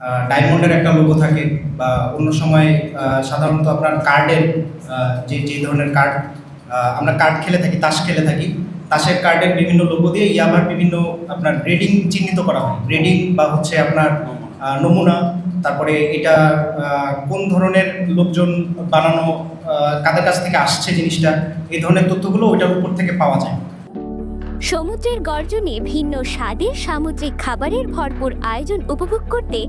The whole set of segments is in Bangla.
ডায়মন্ডের একটা লোগো থাকে বা অন্য সময় সাধারণত আপনার কার্ডের যে ধরনের কার্ড আমরা কার্ড খেলে থাকি, তাস খেলে থাকি, তাসের কার্ডের বিভিন্ন লোগো দিয়ে ইয়াবার বিভিন্ন আপনার গ্রেডিং চিহ্নিত করা হয়। গ্রেডিং বা হচ্ছে আপনার নমুনা, তারপরে এটা কোন ধরনের লোকজন বানানো, কাদের কাছ থেকে আসছে জিনিসটা, এই ধরনের তথ্যগুলো ওইটার উপর থেকে পাওয়া যায়। সমুদ্রের গর্জনে ভিন্ন স্বাদের সামুদ্রিক খাবারের ভরপুর আয়োজন উপভোগ করতে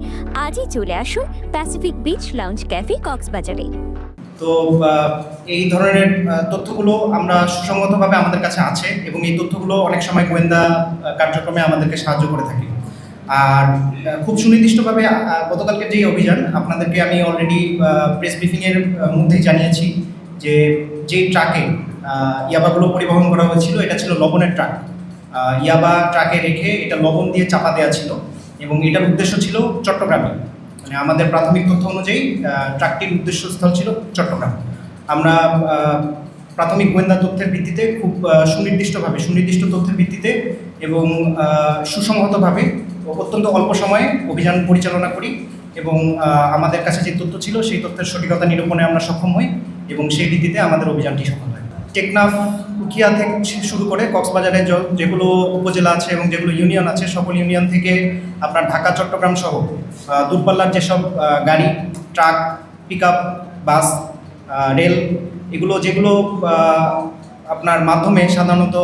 আজই চলে আসুন প্যাসিফিক বিচ লাউঞ্জ ক্যাফে কক্সবাজারে। তো এই ধরনের তথ্যগুলো আমরা সুসংগতভাবে আমাদের কাছে আছে এবং এই তথ্যগুলো অনেক সময় গোয়েন্দা কার্যক্রমে আমাদেরকে সাহায্য করে থাকে। আর খুব সুনির্দিষ্টভাবে গতকালকে যে অভিযান আপনাদেরকে আমি অলরেডি প্রেস ব্রিফিংয়ের মধ্যেই জানিয়েছি যে যেই ট্রাকে ইয়াবাগুলো পরিবহন করা হয়েছিল এটা ছিল লবণের ট্রাক। ইয়াবা ট্রাকে রেখে এটা লবণ দিয়ে চাপা দেওয়া ছিল এবং এটার উদ্দেশ্য ছিল চট্টগ্রামে। মানে আমাদের প্রাথমিক তথ্য অনুযায়ী ট্রাকটির উদ্দেশ্যস্থল ছিল চট্টগ্রাম। আমরা প্রাথমিক গোয়েন্দা তথ্যের ভিত্তিতে খুব সুনির্দিষ্ট তথ্যের ভিত্তিতে এবং সুসংহতভাবে অত্যন্ত অল্প সময়ে অভিযান পরিচালনা করি এবং আমাদের কাছে যে তথ্য ছিল সেই তথ্যের সঠিকতা নিরূপণে আমরা সক্ষম হই এবং সেই ভিত্তিতে আমাদের অভিযানটি সফল হয়। টেকনাফ, উখিয়া থেকে শুরু করে কক্সবাজারে যেগুলো উপজেলা আছে এবং যেগুলো ইউনিয়ন আছে সকল ইউনিয়ন থেকে আপনার ঢাকা, চট্টগ্রাম সহ দূরপাল্লার যেসব গাড়ি, ট্রাক, পিক আপ, বাস, রেল, যেগুলো আপনার মাধ্যমে সাধারণত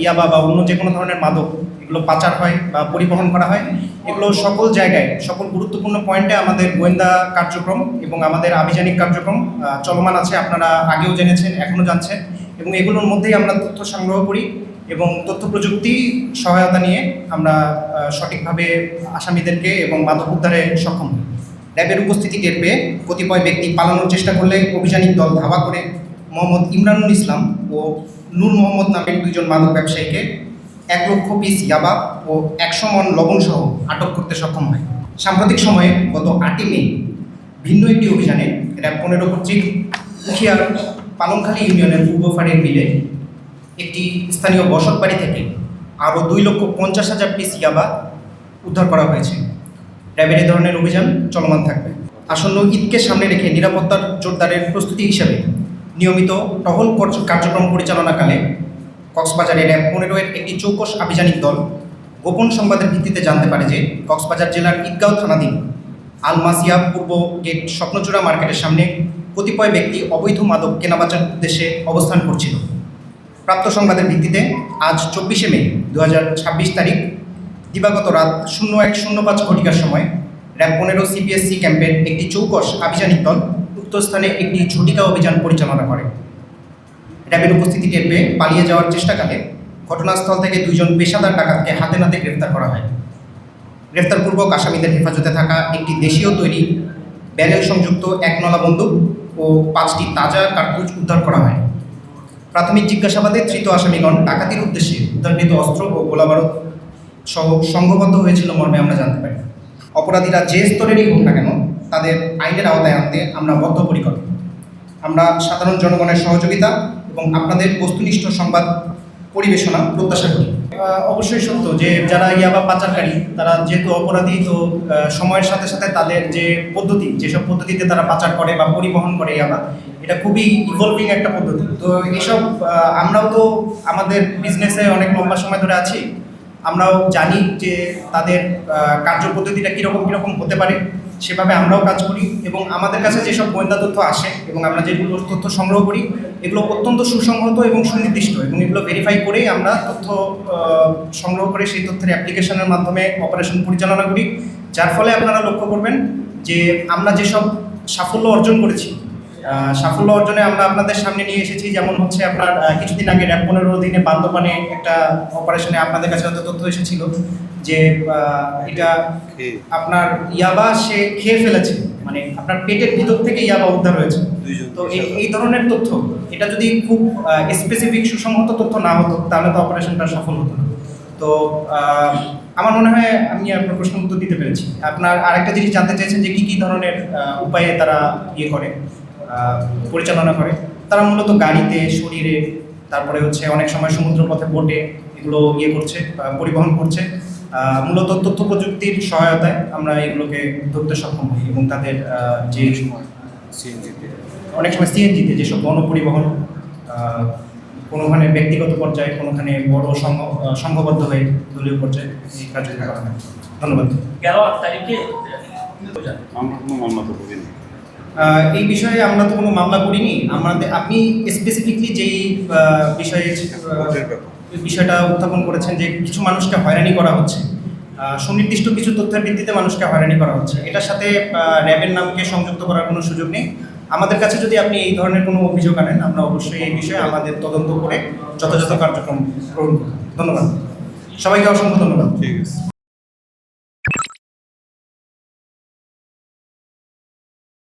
ইয়াবা বা অন্য যে কোনো ধরনের মাদক এগুলো পাচার হয় বা পরিবহন করা হয়, এগুলো সকল জায়গায় সকল গুরুত্বপূর্ণ পয়েন্টে আমাদের গোয়েন্দা কার্যক্রম এবং আমাদের আভিযানিক কার্যক্রম চলমান আছে। আপনারা আগেও জেনেছেন, এখনও জানছেন এবং এগুলোর মধ্যেই আমরা তথ্য সংগ্রহ করি এবং তথ্য প্রযুক্তি সহায়তা নিয়ে আমরা সঠিকভাবে আসামিদেরকে এবং মাদক উদ্ধারে সক্ষম হই। র্যাবের উপস্থিতি টের পেয়ে কতিপয় ব্যক্তি পালানোর চেষ্টা করলে অভিযানিক দল ধাওয়া করে মোহাম্মদ ইমরানুল ইসলাম ও নূর মোহাম্মদ নামের দুইজন মাদক ব্যবসায়ীকে 1 লক্ষ পিস ইয়াবা ও 100 মণ লবণ সহ আটক করতে সক্ষম হয়। সাম্প্রতিক সময়ে গত 8ই মে ভিন্ন একটি অভিযানে র্যাব 15 কর্তৃক উখিয়ার পালংখালী ইউনিয়নের পূর্ব ফাঁড়ির মিলে একটি স্থানীয় বসত বাড়ি থেকে আরও 2,50,000 পিস ইয়াবা উদ্ধার করা হয়েছে। র্যাবের এ ধরনের অভিযান চলমান থাকবে। আসন্ন ঈদকে সামনে রেখে নিরাপত্তার জোরদারের প্রস্তুতি হিসাবে নিয়মিত টহল কার্যক্রম পরিচালনাকালে কক্সবাজারে র্যাব 15-এর একটি চৌকস আভিযানিক দল গোপন সংবাদের ভিত্তিতে জানতে পারে যে কক্সবাজার জেলার ঈদগাঁও থানাধীন আলমাসিয়া পূর্ব গেট স্বপ্নচূড়া মার্কেটের সামনে কতিপয় ব্যক্তি অবৈধ মাদক কেনাবেচার উদ্দেশ্যে অবস্থান করছিল। প্রাপ্ত সংবাদের ভিত্তিতে আজ 24শে মে 2026 তারিখ দিবাগত রাত 01:05 ঘটিকার সময় র্যাব 15 সিপিএসসি ক্যাম্পের একটি চৌকস আভিযানিক দল উক্ত স্থানে একটি ঝটিকা অভিযান পরিচালনা করে। র্যাবের উপস্থিতি টের পেয়ে পালিয়ে যাওয়ার চেষ্টাকালে ঘটনাস্থল থেকে 2 জন পেশাদার ডাকাতকে হাতে নাতে গ্রেফতার করা হয়। গ্রেফতারপূর্বক আসামিদের হেফাজতে থাকা একটি দেশীয় তৈরি ব্যারেল সংযুক্ত 1 নলা বন্দুক ও 5টি তাজা কার্তুজ উদ্ধার করা হয়। প্রাথমিক জিজ্ঞাসাবাদে ধৃত আসামিগণ ডাকাতির উদ্দেশ্যে উদ্ধারকৃত অস্ত্র ও গোলাবারুদ সহ সংঘবদ্ধ হয়েছিল মর্মে আমরা জানতে পারি। অপরাধীরা যে স্তরেরই হোক না কেন তাদের আইনের আওতায় আনতে আমরা বদ্ধপরিকর। আমরা সাধারণ জনগণের সহযোগিতা এবং আপনাদের বস্তুনিষ্ঠ সংবাদ পরিবেশনা প্রত্যাশা করি। অবশ্যই সত্য যে যারা ইয়াবা পাচারকারী তারা যেহেতু অপরাধী, তো সময়ের সাথে সাথে তাদের যে যেসব পদ্ধতিতে তারা পাচার করে বা পরিবহন করে ইয়াবা, এটা খুবই ইভলভিং একটা পদ্ধতি। তো এসব আমরাও তো আমাদের বিজনেসে অনেক লম্বা সময় ধরে আছি, আমরাও জানি যে তাদের কার্যপদ্ধতিটা কীরকম হতে পারে, সেভাবে আমরাও কাজ করি এবং আমাদের কাছে যেসব গোয়েন্দা তথ্য আসে এবং আমরা যেগুলো তথ্য সংগ্রহ করি এগুলো অত্যন্ত সুসংহত এবং সুনির্দিষ্ট এবং এগুলো ভেরিফাই করেই আমরা তথ্য সংগ্রহ করে সেই তথ্যের অ্যাপ্লিকেশনের মাধ্যমে অপারেশন পরিচালনা করি। যার ফলে আপনারা লক্ষ্য করবেন যে আমরা যেসব সাফল্য অর্জন করেছি, সাফল্য অর্জনে আমরা আপনাদের সামনে নিয়ে এসেছি। যেমন হচ্ছে আপনার কিছুদিন আগে র্যাব 15 অধীনে বান্দরবানে একটা অপারেশনে আপনাদের কাছে হয়তো তথ্য এসেছিল যে এটা আপনার ইয়াবা সে খেয়ে ফেলেছে, মানে আপনার পেটের ভিতর থেকে ইয়াবা উদ্ধার হয়েছে। তো এই ধরনের তথ্য, এটা যদি খুব স্পেসিফিক সুসংহত তথ্য না হতো তাহলে তো অপারেশনটা সফল হতো না। তো আমার মনে হয় আমি আপনার প্রশ্ন উত্তর দিতে পেরেছি। আপনার আরেকটা জিনিস জানতে চেয়েছেন যে কী ধরনের উপায়ে তারা পরিচালনা করে। তারা মূলত গাড়িতে, শরীরে, তারপরে হচ্ছে অনেক সময় সমুদ্রপথে বোটে এগুলো করছে, পরিবহন করছে। মূলত তথ্য প্রযুক্তির সহায়তায় আমরা এগুলোকে ধরতে সক্ষম হই এবং তাদের যে অনেক সময় সিএনজিতে যেসব গণপরিবহন কোনোখানে ব্যক্তিগত পর্যায়ে কোনোখানে বড় সংঘবদ্ধ হয়ে দলীয় পর্যায়ে এই কাজগুলো করা হয়। ধন্যবাদ। গেল 8 তারিখে আমরা কোনো মামলা তো করিনি। এই বিষয়ে আমরা তো কোনো মামলা করিনি। আপনি স্পেসিফিকলি যেই বিষয়ে বিষয়টা উত্থাপন করেছেন যে কিছু মানুষকে হয়রানি করা হচ্ছে, সুনির্দিষ্ট কিছু তথ্যের ভিত্তিতে মানুষকে হয়রানি করা হচ্ছে, এটার সাথে র্যাবের নামকে সংযুক্ত করার কোনো সুযোগ নেই। আমাদের কাছে যদি আপনি এই ধরনের কোনো অভিযোগ আনেন, আমরা অবশ্যই এই বিষয়ে আমাদের তদন্ত করে যথাযথ কার্যক্রম গ্রহণ করব। ধন্যবাদ সবাইকে, অসংখ্য ধন্যবাদ। ঠিক আছে।